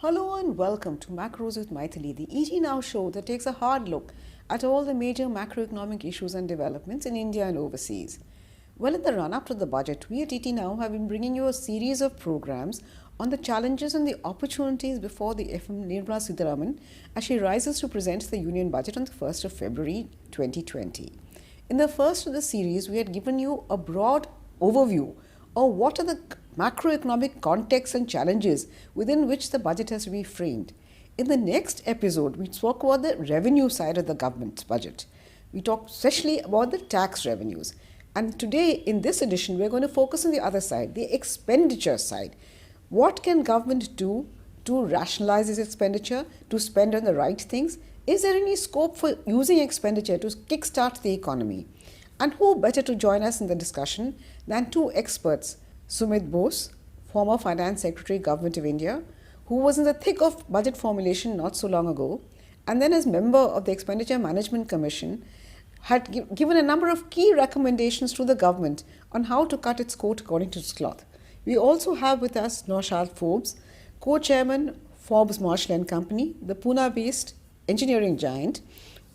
Hello and welcome to Macros with Mythili, the ET Now show that takes a hard look at all the major macroeconomic issues and developments in India and overseas. Well, in the run-up to the budget, we at ET Now have been bringing you a series of programs on the challenges and the opportunities before the FM Nirmala Sitharaman as she rises to present the Union Budget on the 1st of February 2020. In the first of the series, we had given you a broad overview of what are the macroeconomic contexts and challenges within which the budget has to be framed. In the next episode, we spoke about the revenue side of the government's budget. We talked especially about the tax revenues. And today, in this edition, we're going to focus on the other side, the expenditure side. What can government do to rationalize its expenditure, to spend on the right things? Is there any scope for using expenditure to kickstart the economy? And who better to join us in the discussion than two experts, Sumit Bose, former Finance Secretary, Govt of India, who was in the thick of budget formulation not so long ago, and then as member of the Expenditure Management Commission, had given a number of key recommendations to the government on how to cut its coat according to its cloth. We also have with us Naushad Forbes, co-chairman Forbes Marshall & Company, the Pune-based engineering giant,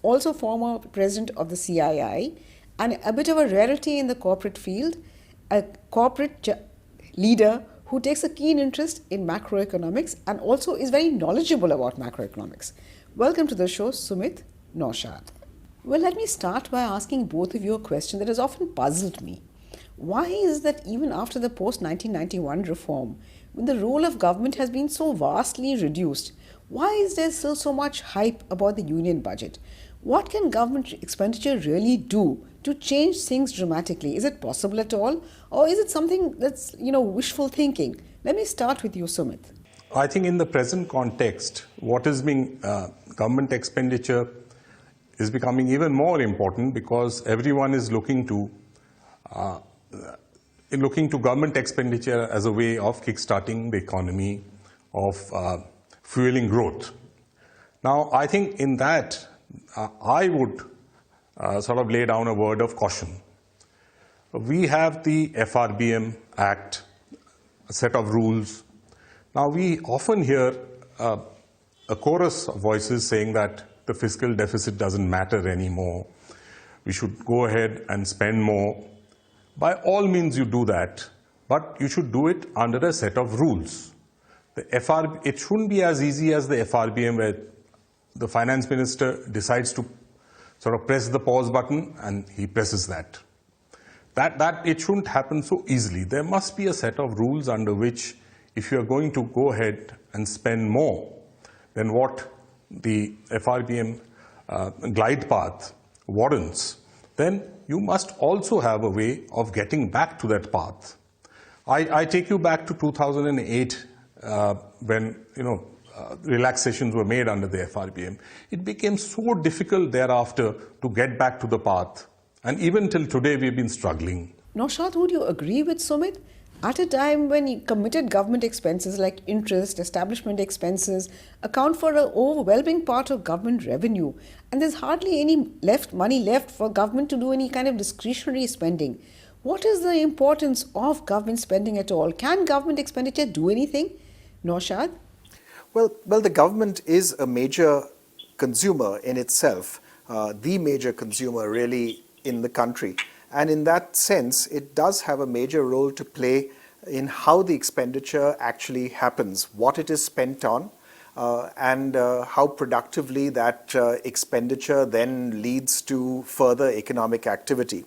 also former president of the CII, and a bit of a rarity in the corporate field, a corporate leader who takes a keen interest in macroeconomics and also is very knowledgeable about macroeconomics. Welcome to the show, Sumit, Naushad. Well, let me start by asking both of you a question that has often puzzled me. Why is that even after the post-1991 reform, when the role of government has been so vastly reduced, why is there still so much hype about the union budget? What can government expenditure really do to change things dramatically? Is it possible at all? Or is it something that's, wishful thinking? Let me start with you, Sumit. I think in the present context, what is being government expenditure is becoming even more important because everyone is looking to government expenditure as a way of kickstarting the economy, of fueling growth. Now, I think in that, I would sort of lay down a word of caution. We have the FRBM Act, a set of rules. Now, we often hear a chorus of voices saying that the fiscal deficit doesn't matter anymore. We should go ahead and spend more. By all means, you do that, but you should do it under a set of rules. It shouldn't be as easy as the FRBM where the finance minister decides to sort of press the pause button and he presses that. That it shouldn't happen so easily. There must be a set of rules under which if you are going to go ahead and spend more than what the FRBM glide path warrants, then you must also have a way of getting back to that path. I take you back to 2008 when, relaxations were made under the FRBM. It became so difficult thereafter to get back to the path. And even till today, we've been struggling. Naushad, would you agree with Sumit? At a time when committed government expenses like interest, establishment expenses account for an overwhelming part of government revenue, and there's hardly any money left for government to do any kind of discretionary spending. What is the importance of government spending at all? Can government expenditure do anything? Naushad? Well, the government is a major consumer in itself, the major consumer really in the country. And in that sense, it does have a major role to play in how the expenditure actually happens, what it is spent on, and how productively that expenditure then leads to further economic activity.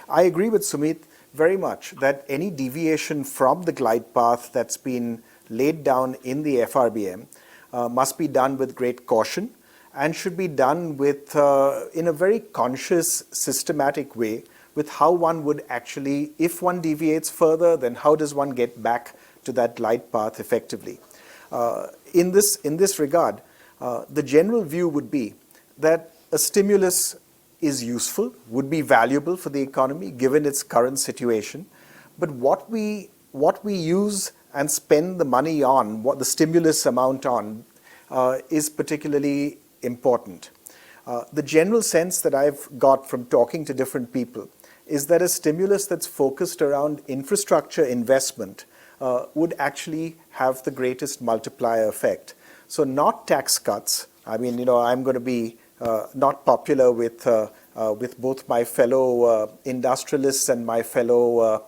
I agree with Sumit very much that any deviation from the glide path that's been laid down in the FRBM must be done with great caution and should be done with in a very conscious, systematic way with how one would actually, if one deviates further, then how does one get back to that glide path effectively? In this regard, the general view would be that a stimulus is useful, would be valuable for the economy given its current situation, but what we use and spend the money on, what the stimulus amount on, is particularly important. The general sense that I've got from talking to different people is that a stimulus that's focused around infrastructure investment would actually have the greatest multiplier effect. So not tax cuts. I mean, I'm going to be not popular with both my fellow industrialists and my fellow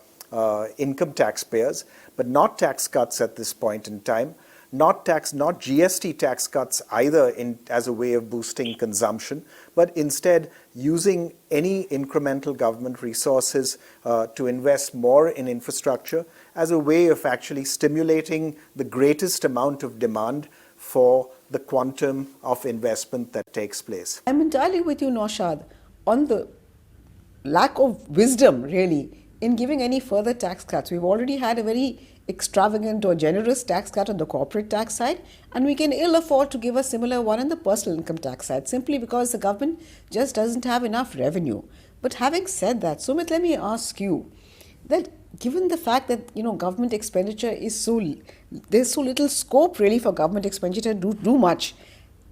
income taxpayers, but not tax cuts at this point in time. Not GST tax cuts either as a way of boosting consumption, but instead using any incremental government resources to invest more in infrastructure as a way of actually stimulating the greatest amount of demand for the quantum of investment that takes place. I'm entirely with you, Naushad, on the lack of wisdom, really, in giving any further tax cuts. We've already had a very extravagant or generous tax cut on the corporate tax side, and we can ill afford to give a similar one on the personal income tax side, simply because the government just doesn't have enough revenue. But having said that, Sumit, let me ask you that given the fact that government expenditure is there's so little scope really for government expenditure to do much,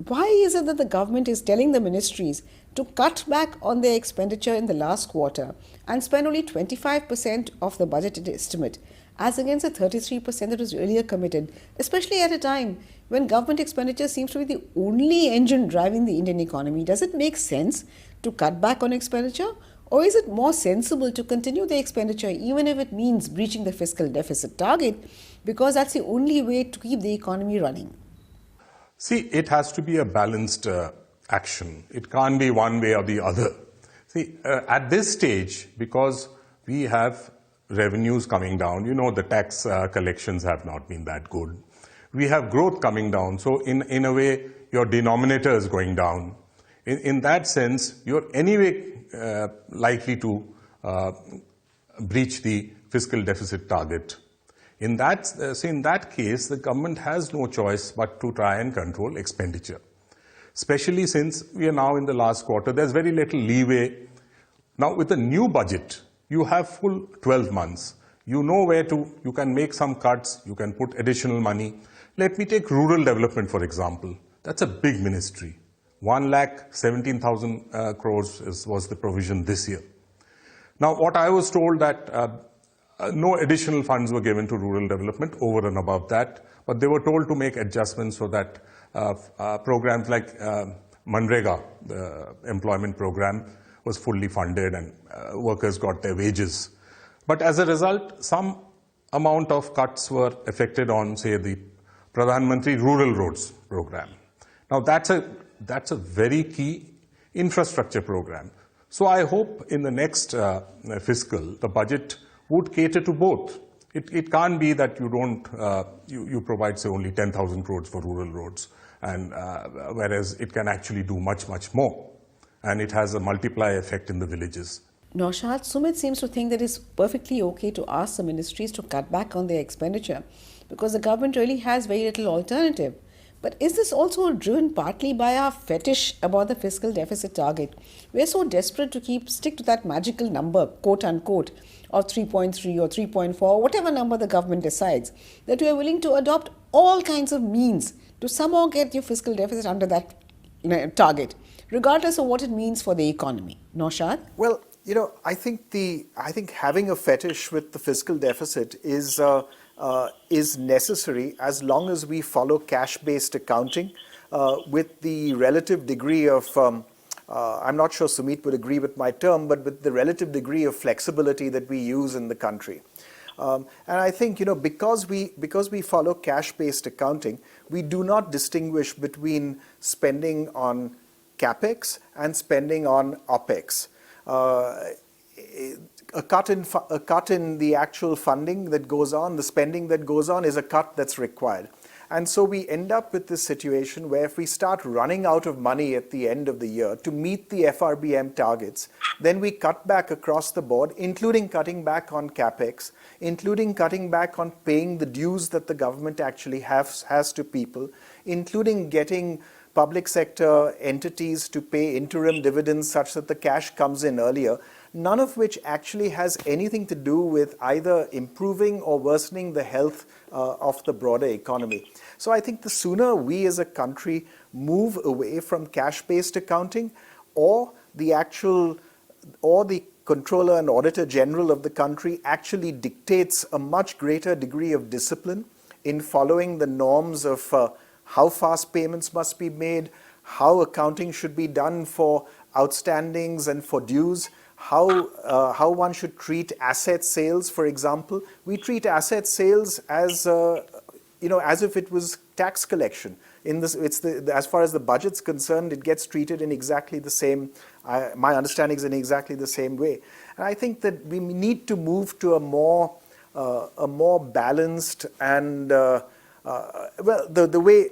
why is it that the government is telling the ministries to cut back on their expenditure in the last quarter and spend only 25% of the budgeted estimate, as against the 33% that was earlier committed, especially at a time when government expenditure seems to be the only engine driving the Indian economy? Does it make sense to cut back on expenditure, or is it more sensible to continue the expenditure even if it means breaching the fiscal deficit target, because that's the only way to keep the economy running? See, it has to be a balanced action. It can't be one way or the other. See, at this stage, because we have revenues coming down, the tax collections have not been that good. We have growth coming down. So in a way, your denominator is going down. In that sense, you're anyway likely to breach the fiscal deficit target. In that case, the government has no choice but to try and control expenditure. Especially since we are now in the last quarter, there's very little leeway. Now with the new budget, you have full 12 months. You know where you can make some cuts, you can put additional money. Let me take rural development, for example. That's a big ministry. 1,17,000 crores was the provision this year. Now, what I was told that no additional funds were given to rural development over and above that, but they were told to make adjustments so that programs like Manrega, the employment program, was fully funded and workers got their wages. But as a result, some amount of cuts were affected on, say, the Pradhan Mantri Rural Roads program. Now, that's a very key infrastructure program. So I hope in the next fiscal, the budget would cater to both. It can't be that you provide, say, only 10,000 crores for rural roads, and whereas it can actually do much, much more. And it has a multiply effect in the villages. Naushad, Sumit seems to think that it's perfectly okay to ask the ministries to cut back on their expenditure because the government really has very little alternative. But is this also driven partly by our fetish about the fiscal deficit target? We're so desperate to stick to that magical number, quote unquote, of 3.3 or 3.4, whatever number the government decides, that we are willing to adopt all kinds of means to somehow get your fiscal deficit under that target, regardless of what it means for the economy. Naushad? Well, I think having a fetish with the fiscal deficit is necessary as long as we follow cash-based accounting with the relative degree of, I'm not sure Sumit would agree with my term, but with the relative degree of flexibility that we use in the country. And I think, because we follow cash-based accounting, we do not distinguish between spending on capex and spending on opex. A cut in the actual funding that goes on, the spending that goes on, is a cut that's required. And so we end up with this situation where if we start running out of money at the end of the year to meet the FRBM targets, then we cut back across the board, including cutting back on capex, including cutting back on paying the dues that the government actually has to people, including getting public sector entities to pay interim dividends such that the cash comes in earlier, none of which actually has anything to do with either improving or worsening the health of the broader economy. So I think the sooner we as a country move away from cash-based accounting, or the Controller and Auditor General of the country actually dictates a much greater degree of discipline in following the norms of how fast payments must be made, how accounting should be done for outstandings and for dues, how one should treat asset sales, for example. We treat asset sales as as if it was tax collection. As far as the budget's concerned, it gets treated in exactly the same. My understanding is in exactly the same way, and I think that we need to move to a more balanced and the way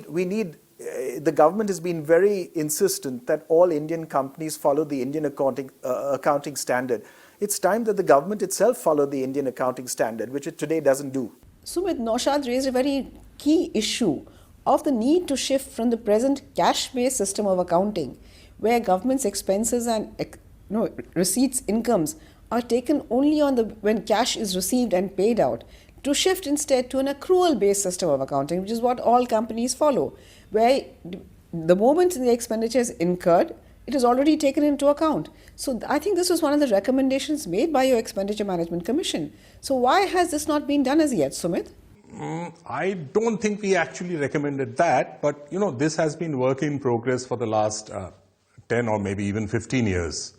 we need. The government has been very insistent that all Indian companies follow the Indian accounting standard. It's time that the government itself follow the Indian accounting standard, which it today doesn't do. Sumit, Naushad raised a very key issue of the need to shift from the present cash-based system of accounting, where government's expenses and receipts, incomes are taken only when cash is received and paid out, to shift instead to an accrual-based system of accounting, which is what all companies follow, where the moment the expenditure is incurred, it is already taken into account. So I think this was one of the recommendations made by your Expenditure Management Commission. So why has this not been done as yet, Sumit? I don't think we actually recommended that, but this has been work in progress for the last 10 or maybe even 15 years.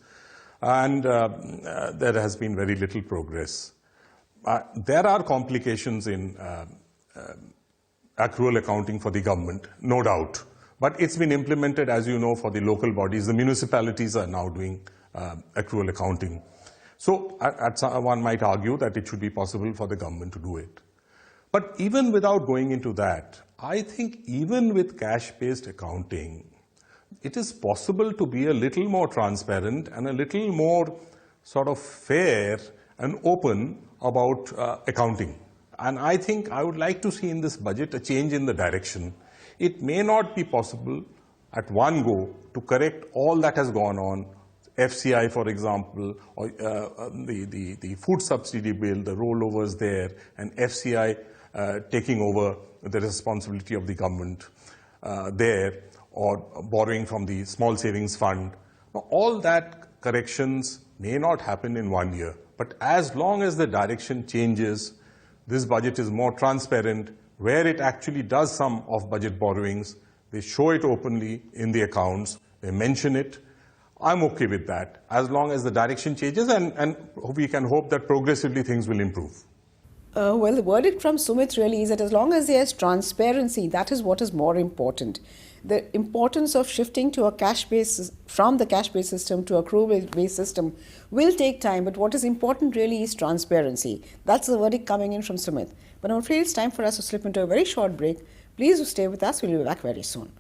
And there has been very little progress. There are complications in accrual accounting for the government, no doubt. But it's been implemented, as you know, for the local bodies. The municipalities are now doing accrual accounting. So one might argue that it should be possible for the government to do it. But even without going into that, I think even with cash-based accounting, it is possible to be a little more transparent and a little more sort of fair and open about accounting. And I think I would like to see in this budget a change in the direction. It may not be possible at one go to correct all that has gone on, FCI, for example, or the food subsidy bill, the rollovers there, and FCI taking over the responsibility of the government there, or borrowing from the small savings fund. Now, all that corrections may not happen in 1 year, but as long as the direction changes, this budget is more transparent, where it actually does some off-budget borrowings, they show it openly in the accounts, they mention it. I'm okay with that, as long as the direction changes, and we can hope that progressively things will improve. Well, the verdict from Sumit really is that as long as there is transparency, that is what is more important. The importance of shifting to from the cash-based system to accrual-based system will take time, but what is important really is transparency. That's the verdict coming in from Sumit. But I'm afraid it's time for us to slip into a very short break. Please do stay with us. We'll be back very soon.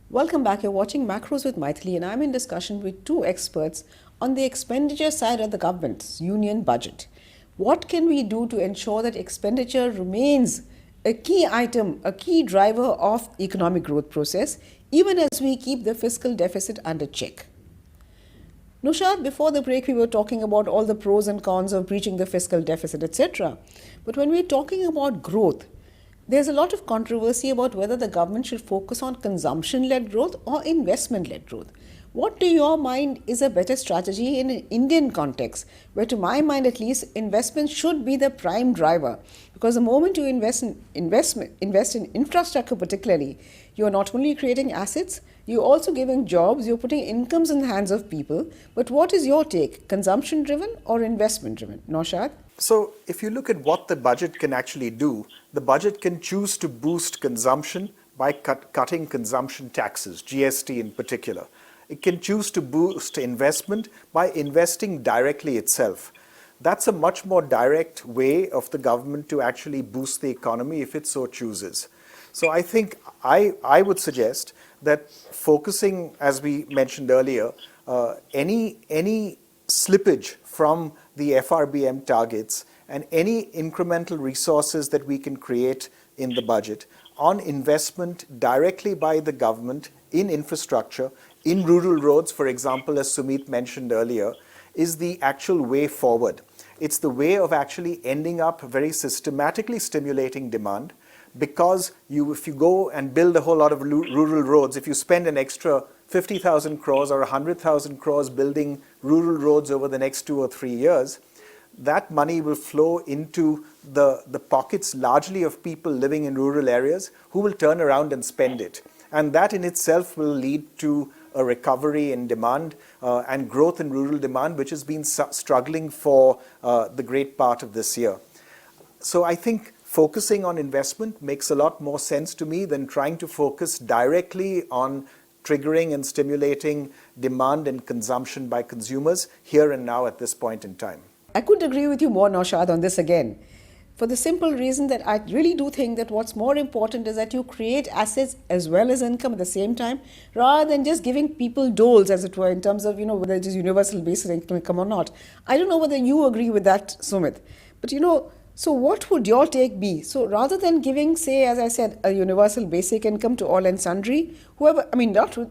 Welcome back. You're watching Macros with Mythili, and I'm in discussion with two experts on the expenditure side of the government's union budget. What can we do to ensure that expenditure remains a key item, a key driver of economic growth process, even as we keep the fiscal deficit under check? Naushad, before the break, we were talking about all the pros and cons of breaching the fiscal deficit, etc. But when we're talking about growth, there's a lot of controversy about whether the government should focus on consumption-led growth or investment-led growth. What, to your mind, is a better strategy in an Indian context, where, to my mind at least, investment should be the prime driver? Because the moment you invest in infrastructure particularly, you're not only creating assets, you're also giving jobs, you're putting incomes in the hands of people. But what is your take, consumption-driven or investment-driven? Naushad? So if you look at what the budget can actually do, the budget can choose to boost consumption by cutting consumption taxes, GST in particular. It can choose to boost investment by investing directly itself. That's a much more direct way of the government to actually boost the economy if it so chooses. So I think I would suggest that focusing, as we mentioned earlier, any slippage from the FRBM targets and any incremental resources that we can create in the budget on investment directly by the government in infrastructure, in rural roads, for example, as Sumit mentioned earlier, is the actual way forward. It's the way of actually ending up very systematically stimulating demand, because if you go and build a whole lot of rural roads, if you spend an extra 50,000 crores or 100,000 crores building rural roads over the next 2 or 3 years, that money will flow into the pockets largely of people living in rural areas who will turn around and spend it. And that in itself will lead to a recovery in demand and growth in rural demand, which has been struggling for the great part of this year. So I think focusing on investment makes a lot more sense to me than trying to focus directly on triggering and stimulating demand and consumption by consumers here and now at this point in time. I couldn't agree with you more, Naushad, on this again. For the simple reason that I really do think that what's more important is that you create assets as well as income at the same time, rather than just giving people doles, as it were, in terms of, whether it is universal basic income or not. I don't know whether you agree with that, Sumit. But, so what would your take be? So rather than giving, say, as I said, a universal basic income to all and sundry, whoever,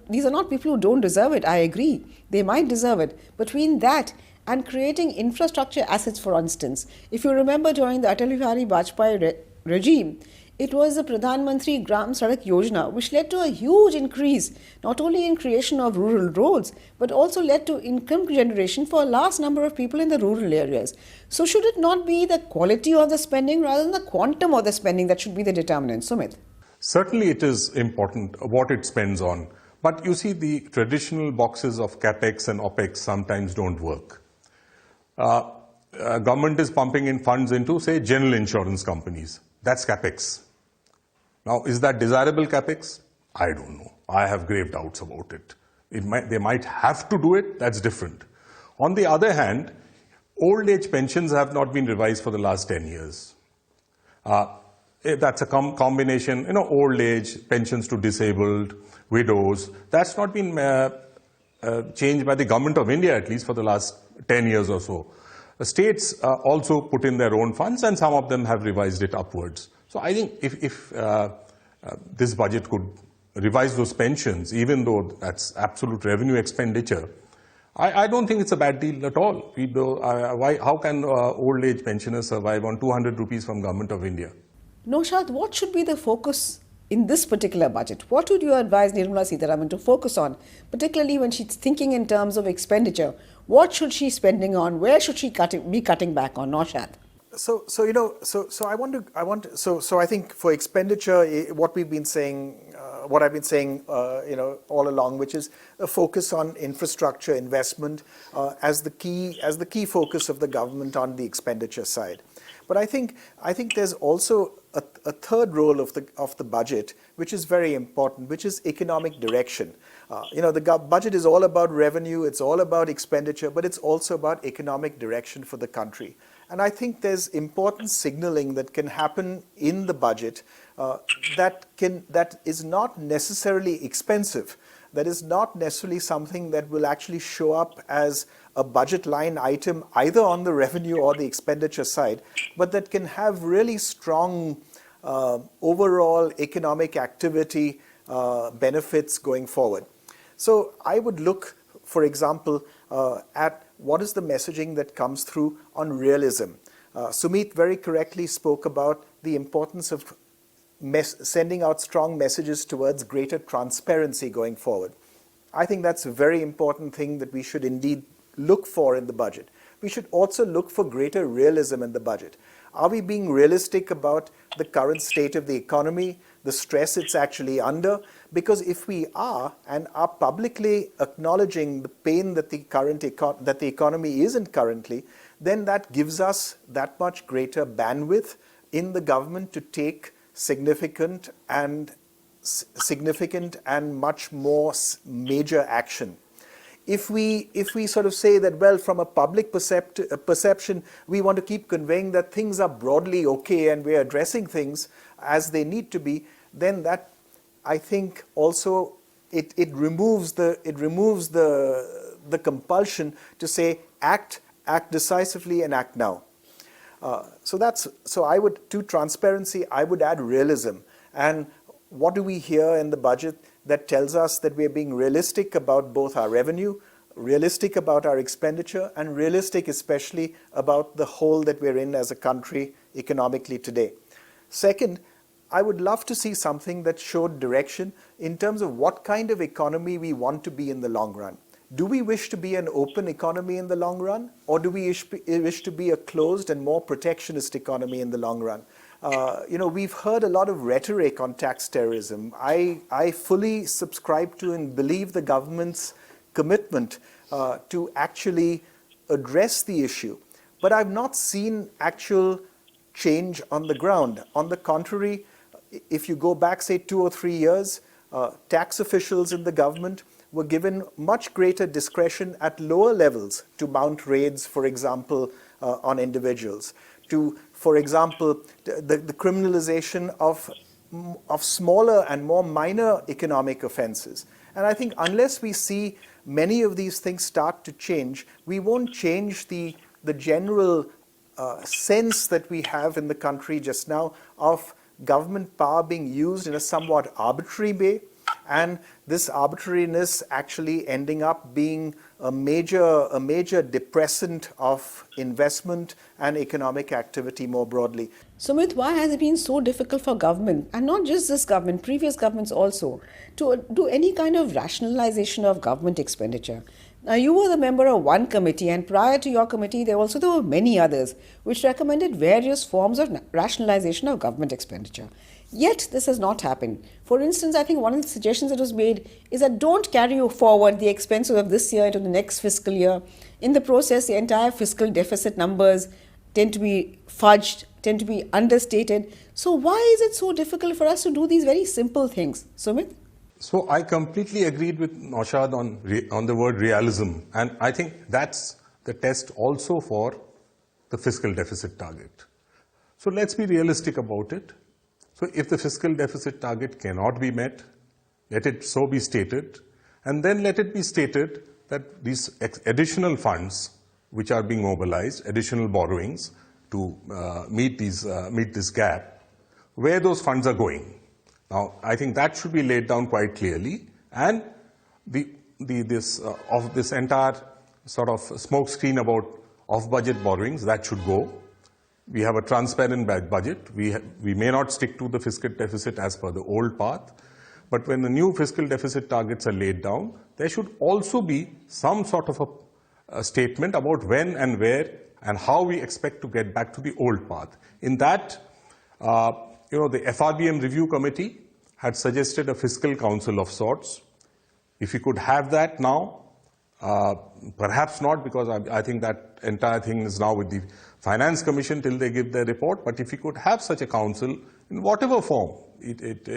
these are not people who don't deserve it, I agree. They might deserve it. Between that and creating infrastructure assets, for instance, if you remember during the Atal Bihari Vajpayee regime, it was the Pradhan Mantri Gram Sadak Yojana, which led to a huge increase, not only in creation of rural roads, but also led to income generation for a large number of people in the rural areas. So should it not be the quality of the spending rather than the quantum of the spending that should be the determinant? Sumit? Certainly it is important what it spends on. But you see, the traditional boxes of capex and opex sometimes don't work. Government is pumping in funds into, say, general insurance companies. That's capex. Now, is that desirable capex? I don't know. I have grave doubts about it. They might have to do it. That's different. On the other hand, old age pensions have not been revised for the last 10 years. That's a combination, old age, pensions to disabled, widows. That's not been changed by the government of India, at least for the last 10 years or so. The states also put in their own funds, and some of them have revised it upwards. So I think if this budget could revise those pensions, even though that's absolute revenue expenditure, I don't think it's a bad deal at all. How can old age pensioners survive on 200 rupees from Government of India? Naushad, what should be the focus in this particular budget? What would you advise Nirmala Sitharaman to focus on, particularly when she's thinking in terms of expenditure? What should she spending on? Where should she be cutting back on, Naushad? So I think for expenditure, what we've been saying, what I've been saying, all along, which is a focus on infrastructure investment as the key focus of the government on the expenditure side. But I think there's also a third role of the budget, which is very important, which is economic direction. The budget is all about revenue, it's all about expenditure, but it's also about economic direction for the country. And I think there's important signaling that can happen in the budget that is not necessarily expensive, that is not necessarily something that will actually show up as a budget line item either on the revenue or the expenditure side, but that can have really strong overall economic activity benefits going forward. So I would look, for example, at what is the messaging that comes through on realism. Sumit very correctly spoke about the importance of sending out strong messages towards greater transparency going forward. I think that's a very important thing that we should indeed look for in the budget. We should also look for greater realism in the budget. Are we being realistic about the current state of the economy, the stress it's actually under? Because if we are, and are publicly acknowledging the pain that the economy is in currently, then that gives us that much greater bandwidth in the government to take significant and much more major action. If we sort of say that, well, from a public perception, we want to keep conveying that things are broadly okay and we're addressing things as they need to be, then that, I think, also it removes the compulsion to say act decisively and act now. So I would, to transparency, I would add realism. And what do we hear in the budget that tells us that we're being realistic about both our revenue, realistic about our expenditure, and realistic especially about the hole that we're in as a country economically today? Second, I would love to see something that showed direction in terms of what kind of economy we want to be in the long run. Do we wish to be an open economy in the long run, or do we wish to be a closed and more protectionist economy in the long run? We've heard a lot of rhetoric on tax terrorism. I fully subscribe to and believe the government's commitment to actually address the issue. But I've not seen actual change on the ground. On the contrary, if you go back, say, 2 or 3 years, tax officials in the government were given much greater discretion at lower levels to mount raids, for example, on individuals, to, for example, the criminalization of smaller and more minor economic offenses. And I think unless we see many of these things start to change, we won't change the general sense that we have in the country just now of government power being used in a somewhat arbitrary way, and this arbitrariness actually ending up being a major depressant of investment and economic activity more broadly. Sumit, why has it been so difficult for government, and not just this government, previous governments also, to do any kind of rationalization of government expenditure? Now, you were the member of one committee, and prior to your committee, there were many others which recommended various forms of rationalization of government expenditure. Yet, this has not happened. For instance, I think one of the suggestions that was made is that don't carry forward the expenses of this year into the next fiscal year. In the process, the entire fiscal deficit numbers tend to be fudged, tend to be understated. So why is it so difficult for us to do these very simple things? Sumit? So I completely agreed with Naushad on the word realism, and I think that's the test also for the fiscal deficit target. So let's be realistic about it. So if the fiscal deficit target cannot be met, let it so be stated, and then let it be stated that these additional funds which are being mobilized, additional borrowings to meet this gap, where those funds are going. Now, I think that should be laid down quite clearly, and this entire sort of smoke screen about off-budget borrowings, that should go. We have a transparent budget. We may not stick to the fiscal deficit as per the old path, but when the new fiscal deficit targets are laid down, there should also be some sort of a statement about when and where and how we expect to get back to the old path. In that, the FRBM review committee had suggested a fiscal council of sorts. If we could have that now, perhaps not, because I think that entire thing is now with the Finance Commission till they give their report, but if we could have such a council in whatever form it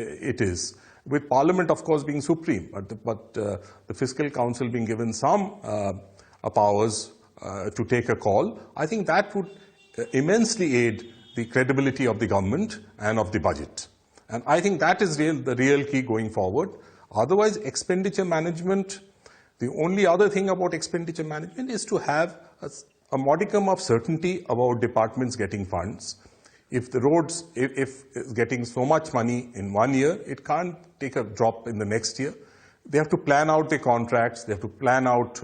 is, with Parliament of course being supreme, but the Fiscal Council being given some powers to take a call, I think that would immensely aid the credibility of the government and of the budget. And I think that is the real key going forward. Otherwise, expenditure management, the only other thing about expenditure management is to have a modicum of certainty about departments getting funds. If the roads, if it's getting so much money in 1 year, it can't take a drop in the next year. They have to plan out the contracts, they have to plan out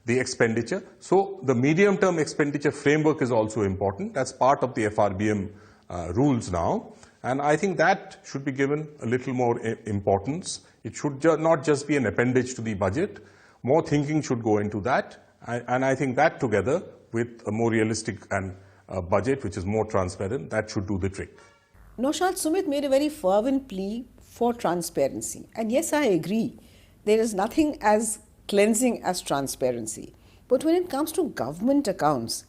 the expenditure. So the medium-term expenditure framework is also important. That's part of the FRBM rules now. And I think that should be given a little more importance. It should not just be an appendage to the budget. More thinking should go into that. And I think that together with a more realistic and budget which is more transparent, that should do the trick. Naushad, Sumit made a very fervent plea for transparency. And yes, I agree. There is nothing as cleansing as transparency. But when it comes to government accounts,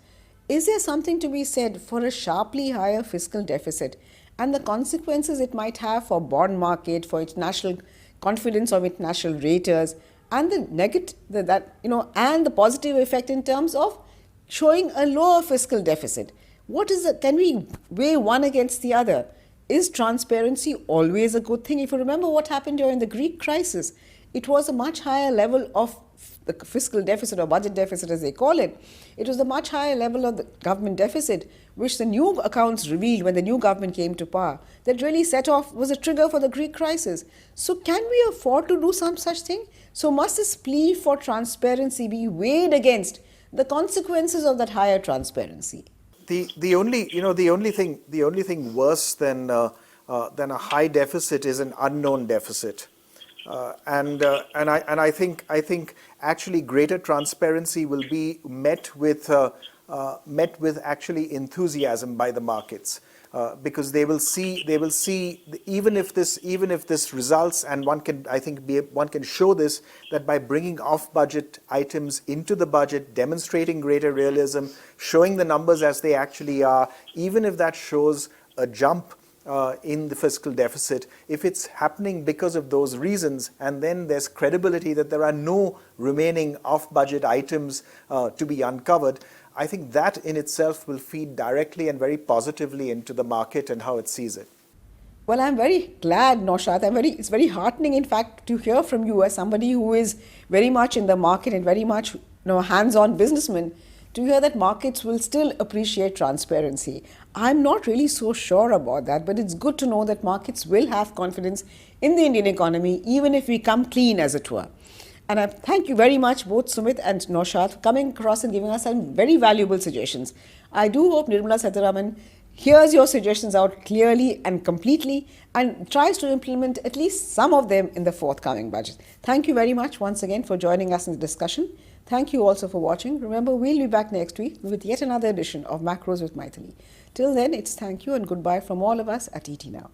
is there something to be said for a sharply higher fiscal deficit and the consequences it might have for bond market, for international confidence of international raters, and the negative and the positive effect in terms of showing a lower fiscal deficit? What is it? Can we weigh one against the other? Is transparency always a good thing? If you remember what happened during the Greek crisis, it was a much higher level of the fiscal deficit or budget deficit as they call it. It was a much higher level of the government deficit which the new accounts revealed when the new government came to power that really was a trigger for the Greek crisis. So can we afford to do some such thing? So must this plea for transparency be weighed against the consequences of that higher transparency? The only thing worse than then a high deficit is an unknown deficit. And I think actually greater transparency will be met with actually enthusiasm by the markets, because they will see even if this results, and one can show this, that by bringing off budget items into the budget, demonstrating greater realism, showing the numbers as they actually are, even if that shows a jump in the fiscal deficit, if it's happening because of those reasons, and then there's credibility that there are no remaining off-budget items to be uncovered, I think that in itself will feed directly and very positively into the market and how it sees it. Well, I'm very glad, Naushad. It's very heartening, in fact, to hear from you as somebody who is very much in the market and very much hands-on businessman, to hear that markets will still appreciate transparency. I'm not really so sure about that, but it's good to know that markets will have confidence in the Indian economy, even if we come clean, as it were. And I thank you very much, both Sumit and Naushad, for coming across and giving us some very valuable suggestions. I do hope Nirmala Sitharaman hears your suggestions out clearly and completely and tries to implement at least some of them in the forthcoming budget. Thank you very much once again for joining us in the discussion. Thank you also for watching. Remember, we'll be back next week with yet another edition of Macros with Mythili. Till then, it's thank you and goodbye from all of us at ET Now.